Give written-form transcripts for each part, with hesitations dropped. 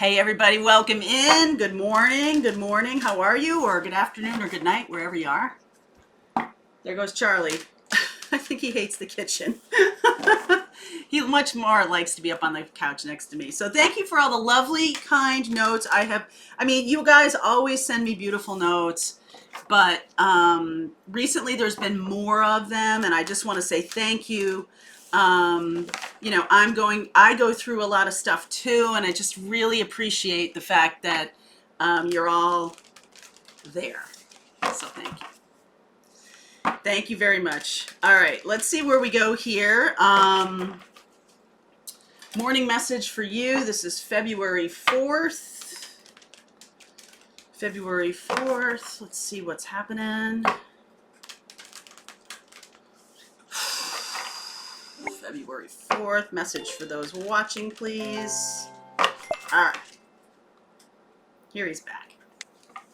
Hey everybody, welcome in. Good morning, good morning. How are you? Or good afternoon or good night, wherever you are. There goes Charlie. I think he hates the kitchen. He much more likes to be up on the couch next to me. So thank you for all the lovely, kind notes. You guys always send me beautiful notes, but recently there's been more of them, and I just want to say thank you. I go through a lot of stuff too, and I just really appreciate the fact that you're all there. So thank you. Thank you very much. All right, let's see where we go here. Morning message for you. This is February 4th. February 4th. Let's see what's happening. February 4th. Message for those watching, please. All right. Here he's back.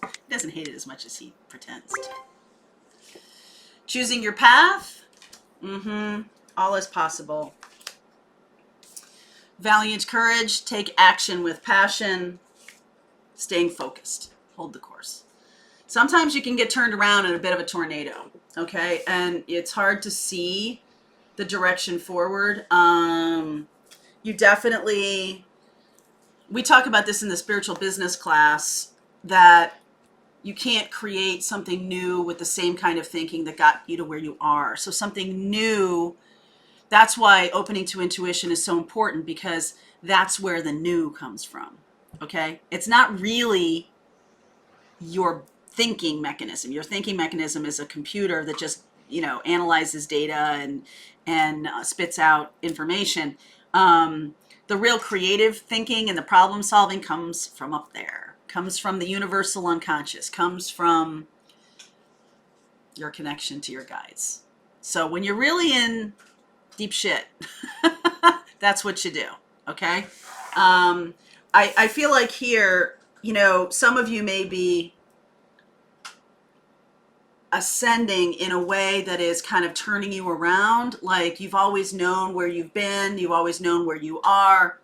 He doesn't hate it as much as he pretends to. Choosing your path. All is possible. Valiant courage. Take action with passion. Staying focused. Hold the course. Sometimes you can get turned around in a bit of a tornado, okay? And it's hard to see the direction forward. We talk about this in the spiritual business class, that you can't create something new with the same kind of thinking that got you to where you are. So something new, that's why opening to intuition is so important, because that's where the new comes from, okay? It's not really your thinking mechanism. Your thinking mechanism is a computer that just, analyzes data and spits out information. The real creative thinking and the problem solving comes from up there, comes from the universal unconscious, comes from your connection to your guides. So when you're really in deep shit, that's what you do, okay? I feel like here, some of you may be ascending in a way that is kind of turning you around. Like you've always known where you've been, you've always known where you are.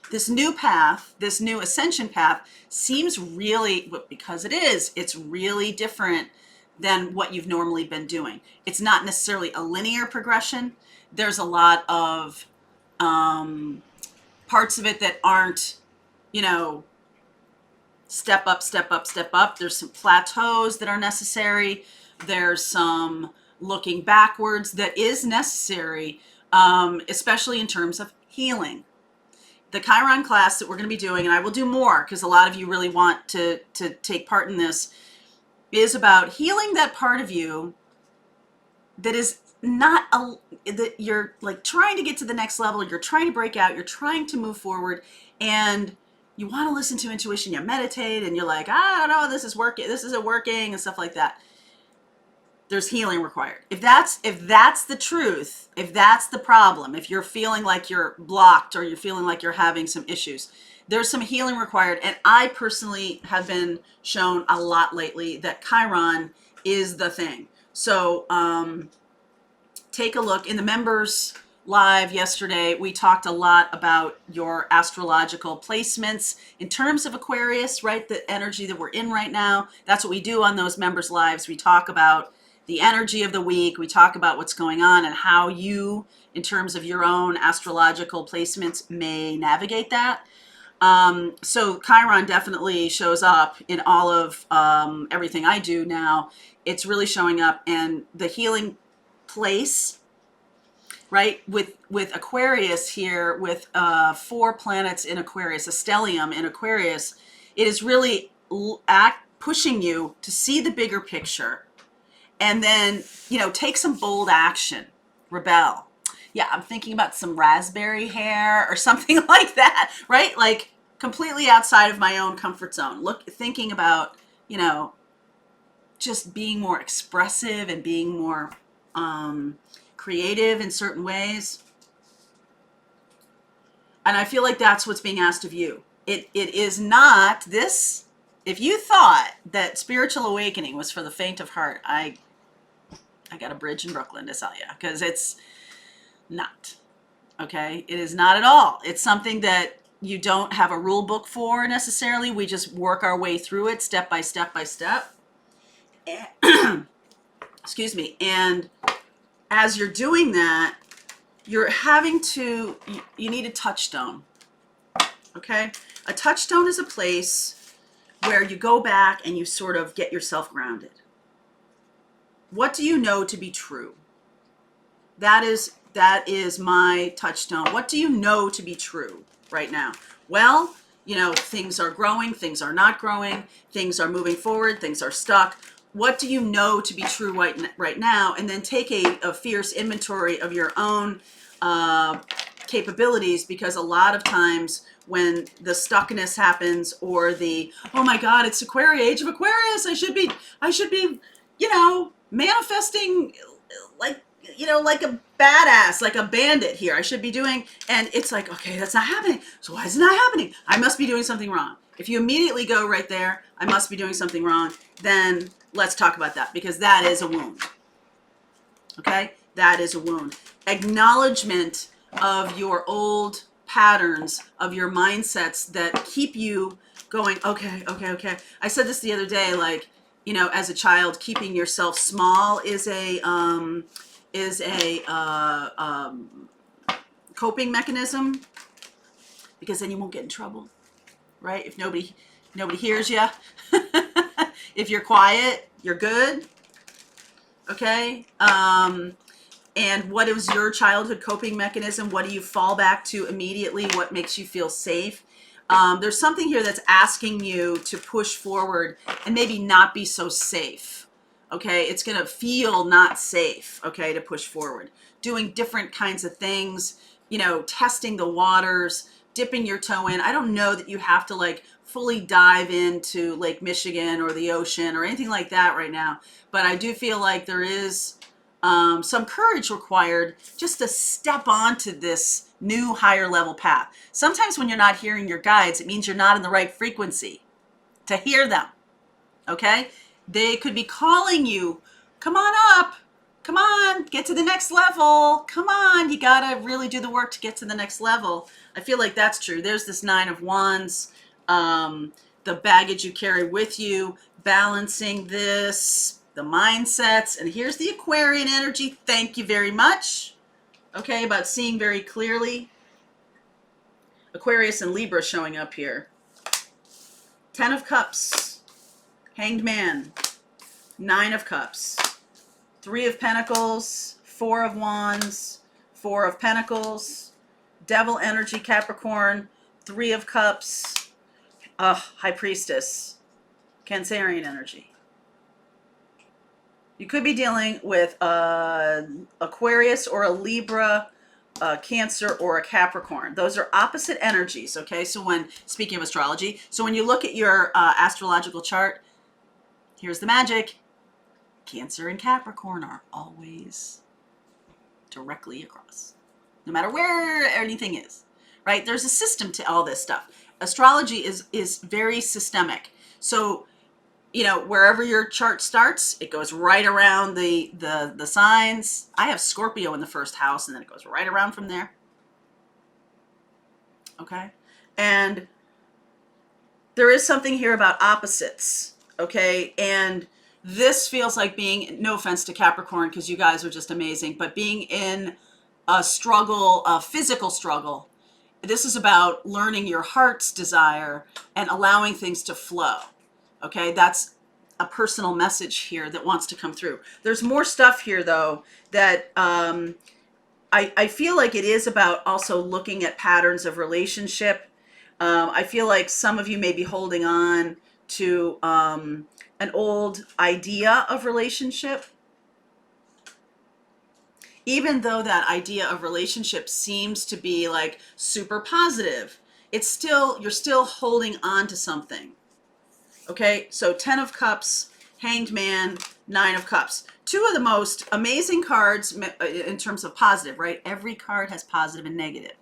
This new path, this new ascension path seems really, because it's really different than what you've normally been doing. It's not necessarily a linear progression. There's a lot of parts of it that aren't, step up, step up, step up. There's some plateaus that are necessary. There's some looking backwards that is necessary, especially in terms of healing. The Chiron class that we're going to be doing, and I will do more because a lot of you really want to take part in this, is about healing that part of you that is not that you're like trying to get to the next level. You're trying to break out. You're trying to move forward, and you want to listen to intuition. You meditate, and you're like, I don't know, this is working. This isn't working, and stuff like that. There's healing required. If that's the truth, if that's the problem, if you're feeling like you're blocked or you're feeling like you're having some issues, there's some healing required. And I personally have been shown a lot lately that Chiron is the thing. So take a look in the members live yesterday. We talked a lot about your astrological placements in terms of Aquarius, right? The energy that we're in right now. That's what we do on those members lives. We talk about the energy of the week. We talk about what's going on and how you, in terms of your own astrological placements, may navigate that. So Chiron definitely shows up in all of everything I do now. It's really showing up, and the healing place, right? With Aquarius here, with 4 planets in Aquarius, a stellium in Aquarius, it is really pushing you to see the bigger picture. And then, take some bold action, rebel. Yeah, I'm thinking about some raspberry hair or something like that, right? Like completely outside of my own comfort zone. Thinking about, just being more expressive and being more creative in certain ways. And I feel like that's what's being asked of you. It is not this. If you thought that spiritual awakening was for the faint of heart, I got a bridge in Brooklyn to sell you, because it's not. Okay? It is not at all. It's something that you don't have a rule book for necessarily. We just work our way through it step by step by step. Excuse me. And as you're doing that, you're having to, you need a touchstone. Okay? A touchstone is a place where you go back and you sort of get yourself grounded. What do you know to be true? That is my touchstone. What do you know to be true right now? Well, you know, things are growing, things are not growing, things are moving forward, things are stuck. What do you know to be true right now? And then take a fierce inventory of your own capabilities, because a lot of times when the stuckness happens, or the, oh my God, it's age of Aquarius, I should be, you know, manifesting like, you know, like a badass, like a bandit here. I should be doing, and it's like, okay, that's not happening. So why is it not happening? I must be doing something wrong. If you immediately go right there, I must be doing something wrong, then let's talk about that, because that is a wound. Okay? That is a wound. Acknowledgement of your old patterns, of your mindsets that keep you going, okay. I said this the other day, like, you know, as a child, keeping yourself small is a coping mechanism, because then you won't get in trouble, right? If nobody hears you, if you're quiet, you're good. Okay. And what is your childhood coping mechanism? What do you fall back to immediately? What makes you feel safe? There's something here that's asking you to push forward and maybe not be so safe. Okay, it's going to feel not safe, okay, to push forward. Doing different kinds of things, you know, testing the waters, dipping your toe in. I don't know that you have to like fully dive into Lake Michigan or the ocean or anything like that right now, but I do feel like there is some courage required just to step onto this new higher level path. Sometimes when you're not hearing your guides, it means you're not in the right frequency to hear them. Okay? They could be calling you, come on up, come on, get to the next level, come on, you gotta really do the work to get to the next level. I feel like that's true. There's this 9 of Wands, the baggage you carry with you, balancing this, the mindsets, and here's the Aquarian energy. Thank you very much. Okay, about seeing very clearly. Aquarius and Libra showing up here. 10 of Cups, Hanged Man, 9 of Cups, 3 of Pentacles, 4 of Wands, 4 of Pentacles, Devil energy, Capricorn, 3 of Cups, High Priestess, Cancerian energy. You could be dealing with Aquarius or a Libra, Cancer, or a Capricorn. Those are opposite energies, okay? So when, speaking of astrology, so when you look at your astrological chart, here's the magic. Cancer and Capricorn are always directly across, no matter where anything is, right? There's a system to all this stuff. Astrology is very systemic. So, you know, wherever your chart starts, it goes right around the signs. I have Scorpio in the first house, and then it goes right around from there. Okay? And there is something here about opposites, okay? And this feels like being, no offense to Capricorn, because you guys are just amazing, but being in a struggle, a physical struggle. This is about learning your heart's desire and allowing things to flow. Okay, that's a personal message here that wants to come through. There's more stuff here, though, that I feel like it is about also looking at patterns of relationship. I feel like some of you may be holding on to an old idea of relationship. Even though that idea of relationship seems to be like super positive, it's still, you're still holding on to something. Okay, so 10 of Cups, Hanged Man, 9 of Cups. Two of the most amazing cards in terms of positive, right? Every card has positive and negative.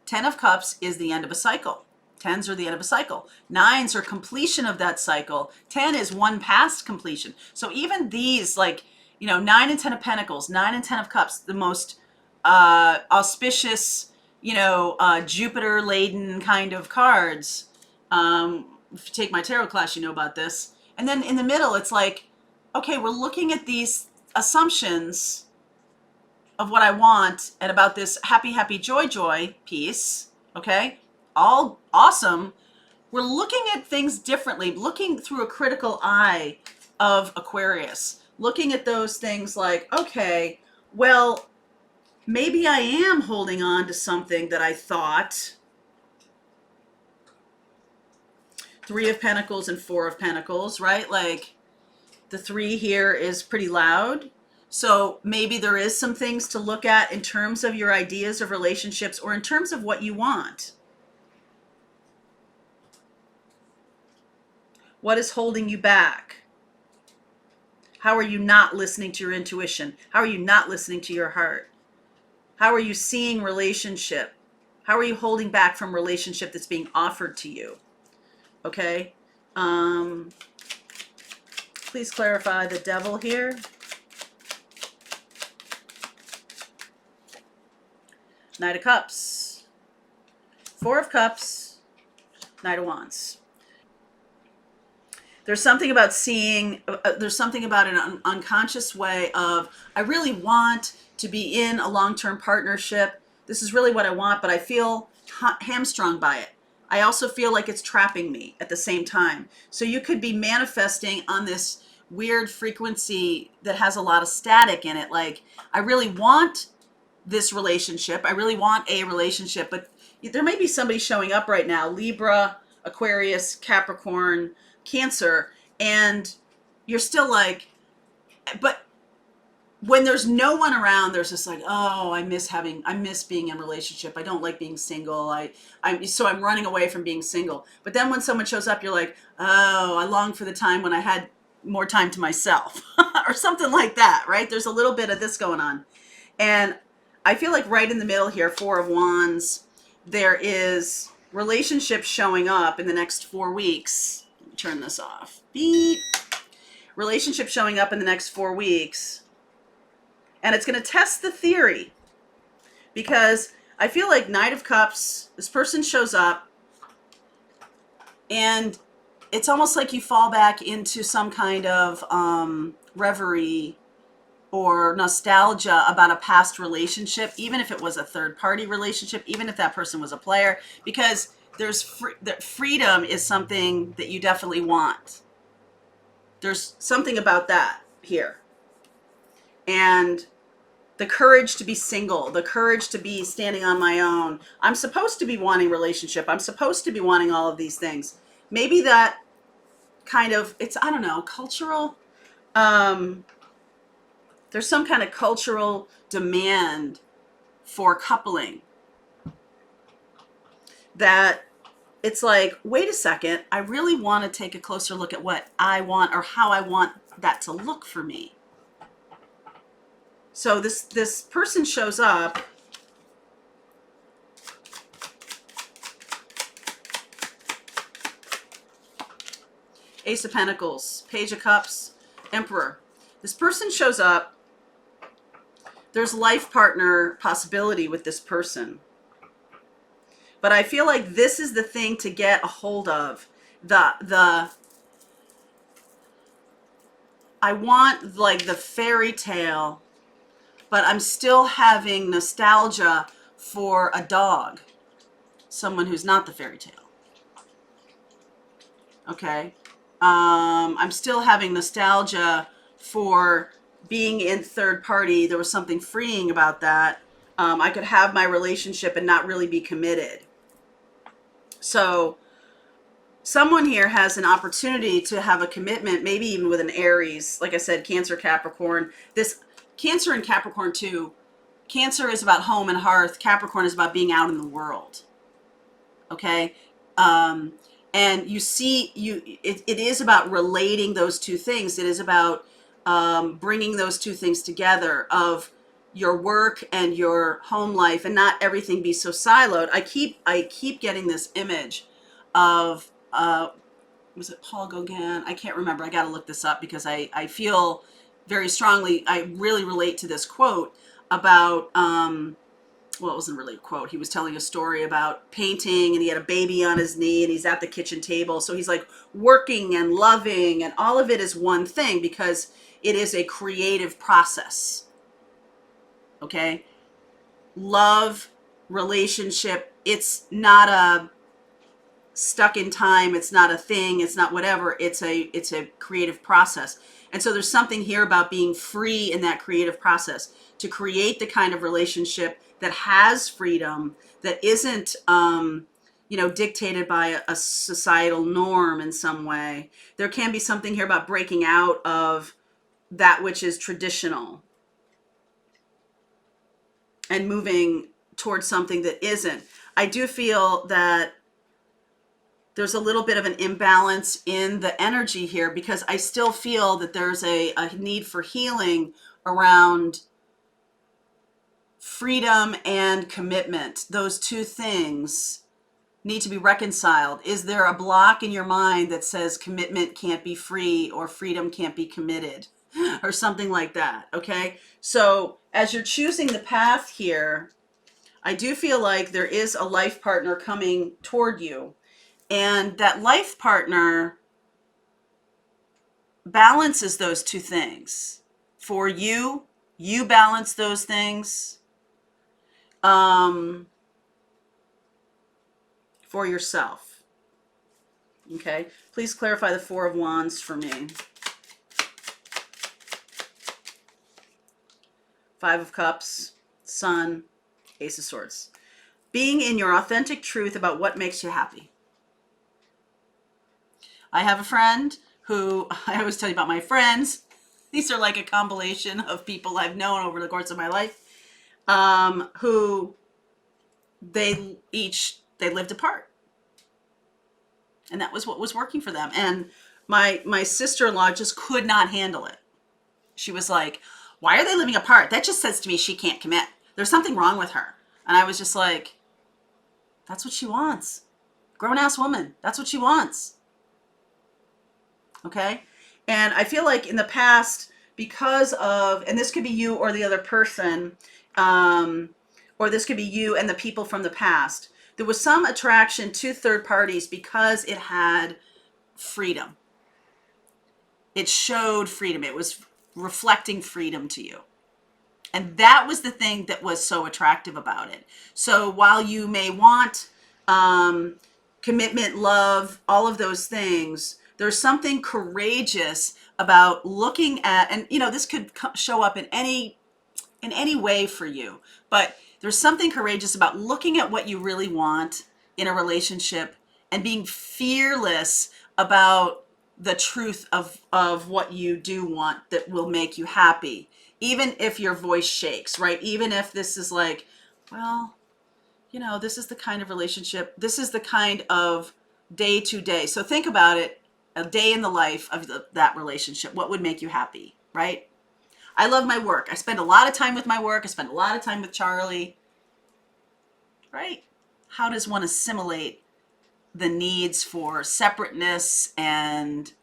10 of Cups is the end of a cycle. 10s are the end of a cycle. 9s are completion of that cycle. 10 is one past completion. So even these, like, you know, 9 and 10 of Pentacles, 9 and 10 of Cups, the most auspicious, Jupiter laden kind of cards. If you take my tarot class, you know about this. And then in the middle, it's like, okay, we're looking at these assumptions of what I want and about this happy, happy, joy, joy piece. Okay, all awesome. We're looking at things differently, looking through a critical eye of Aquarius, looking at those things like, okay, well, maybe I am holding on to something that I thought. Three of Pentacles and Four of Pentacles, right? Like the three here is pretty loud. So maybe there is some things to look at in terms of your ideas of relationships or in terms of what you want. What is holding you back? How are you not listening to your intuition? How are you not listening to your heart? How are you seeing relationship? How are you holding back from relationship that's being offered to you? Okay. Please clarify the devil here. Knight of Cups. Four of Cups. Knight of Wands. There's something about seeing, there's something about an unconscious way of, I really want to be in a long-term partnership. This is really what I want, but I feel hamstrung by it. I also feel like it's trapping me at the same time. So you could be manifesting on this weird frequency that has a lot of static in it. Like, I really want this relationship. I really want a relationship, but there may be somebody showing up right now, Libra, Aquarius, Capricorn, Cancer, and you're still like, but when there's no one around, there's just like, oh, I miss being in a relationship. I don't like being single. So I'm running away from being single. But then when someone shows up, you're like, oh, I long for the time when I had more time to myself or something like that, right? There's a little bit of this going on. And I feel like right in the middle here, Four of Wands, there is relationships showing up in the next 4 weeks. Turn this off. Beep. Relationship showing up in the next 4 weeks. And it's going to test the theory. Because I feel like Knight of Cups, this person shows up. And it's almost like you fall back into some kind of reverie or nostalgia about a past relationship. Even if it was a third party relationship. Even if that person was a player. Because there's freedom is something that you definitely want. There's something about that here. And the courage to be single, the courage to be standing on my own. I'm supposed to be wanting relationship. I'm supposed to be wanting all of these things. Maybe that kind of, it's, I don't know, cultural. There's some kind of cultural demand for coupling. That it's like, wait a second, I really want to take a closer look at what I want or how I want that to look for me. So this person shows up. Ace of Pentacles, Page of Cups, Emperor. This person shows up. There's life partner possibility with this person. But I feel like this is the thing to get a hold of. I want like the fairy tale, but I'm still having nostalgia for a dog. Someone who's not the fairy tale. Okay. I'm still having nostalgia for being in third party. There was something freeing about that. I could have my relationship and not really be committed. So someone here has an opportunity to have a commitment, maybe even with an Aries, like I said, Cancer, Capricorn. This Cancer and Capricorn too. Cancer is about home and hearth. Capricorn is about being out in the world. Okay. And you see, it is about relating those two things. It is about bringing those two things together of your work and your home life, and not everything be so siloed. I keep getting this image of was it Paul Gauguin? I can't remember. I got to look this up because I feel very strongly. I really relate to this quote about well, it wasn't really a quote. He was telling a story about painting, and he had a baby on his knee, and he's at the kitchen table. So he's like working and loving, and all of it is one thing because it is a creative process. Okay? Love, relationship, it's not a stuck in time, it's not a thing, it's not whatever, it's a creative process. And so there's something here about being free in that creative process to create the kind of relationship that has freedom, that isn't dictated by a societal norm in some way. There can be something here about breaking out of that which is traditional and moving towards something that isn't. I do feel that there's a little bit of an imbalance in the energy here because I still feel that there's a need for healing around freedom and commitment. Those two things need to be reconciled. Is there a block in your mind that says commitment can't be free or freedom can't be committed or something like that? Okay. So as you're choosing the path here, I do feel like there is a life partner coming toward you. And that life partner balances those two things. For you, you balance those things for yourself. Okay, please clarify the Four of Wands for me. Five of Cups, Sun, Ace of Swords. Being in your authentic truth about what makes you happy. I have a friend who, I always tell you about my friends. These are like a compilation of people I've known over the course of my life, who they lived apart. And that was what was working for them. And my sister-in-law just could not handle it. She was like, why are they living apart? That just says to me she can't commit. There's something wrong with her. And I was just like, that's what she wants. Grown-ass woman. That's what she wants. Okay? And I feel like in the past, because of, and this could be you or the other person, or this could be you and the people from the past, there was some attraction to third parties because it had freedom. It showed freedom. It was reflecting freedom to you. And that was the thing that was so attractive about it. So while you may want commitment, love, all of those things, there's something courageous about looking at, and this could show up in any way for you, but there's something courageous about looking at what you really want in a relationship and being fearless about the truth of what you do want that will make you happy, even if your voice shakes, right? Even if this is like, well, this is the kind of relationship, this is the kind of day to day. So think about it, a day in the life of that relationship. What would make you happy, right? I love my work. I spend a lot of time with my work. I spend a lot of time with Charlie, right? How does one assimilate the needs for separateness and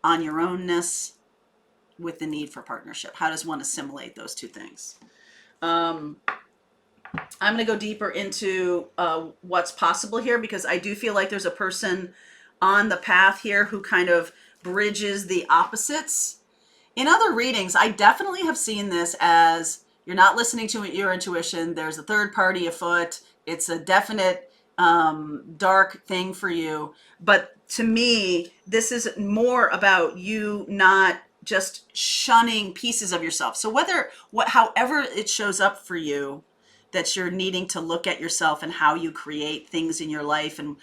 on your ownness with the need for partnership? How does one assimilate those two things? I'm going to go deeper into what's possible here because I do feel like there's a person on the path here who kind of bridges the opposites. In other readings, I definitely have seen this as you're not listening to your intuition. There's a third party afoot. It's a definite dark thing for you. But to me, this is more about you not just shunning pieces of yourself. So however it shows up for you, that you're needing to look at yourself and how you create things in your life and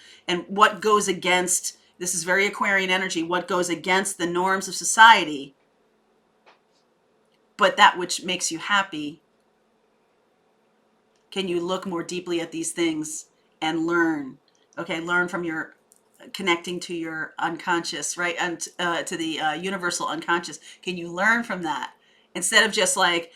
what goes against, this is very Aquarian energy, what goes against the norms of society, but that which makes you happy. Can you look more deeply at these things and learn? Okay, learn from your connecting to your unconscious, right? And to the universal unconscious. Can you learn from that? Instead of just like,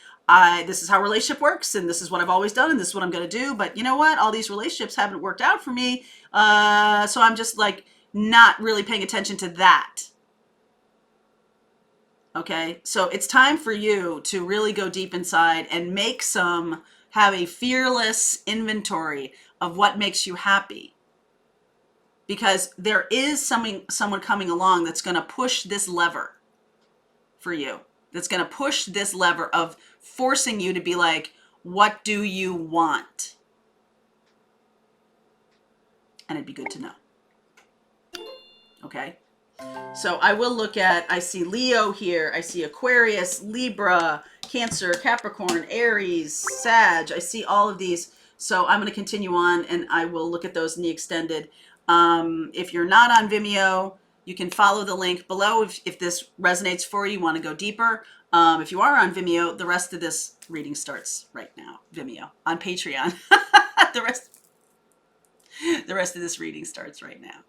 this is how relationship works, and this is what I've always done, and this is what I'm going to do. But you know what? All these relationships haven't worked out for me. So I'm just like not really paying attention to that. Okay, so it's time for you to really go deep inside and make some have a fearless inventory of what makes you happy. Because there is someone coming along that's going to push this lever for you. That's going to push this lever of forcing you to be like, what do you want? And it'd be good to know. Okay. So I will look at, I see Leo here. I see Aquarius, Libra, Cancer, Capricorn, Aries, Sag. I see all of these. So I'm going to continue on and I will look at those in the extended. If you're not on Vimeo, you can follow the link below if this resonates for you, want to go deeper. If you are on Vimeo, the rest of this reading starts right now. Vimeo. On Patreon. the rest of this reading starts right now.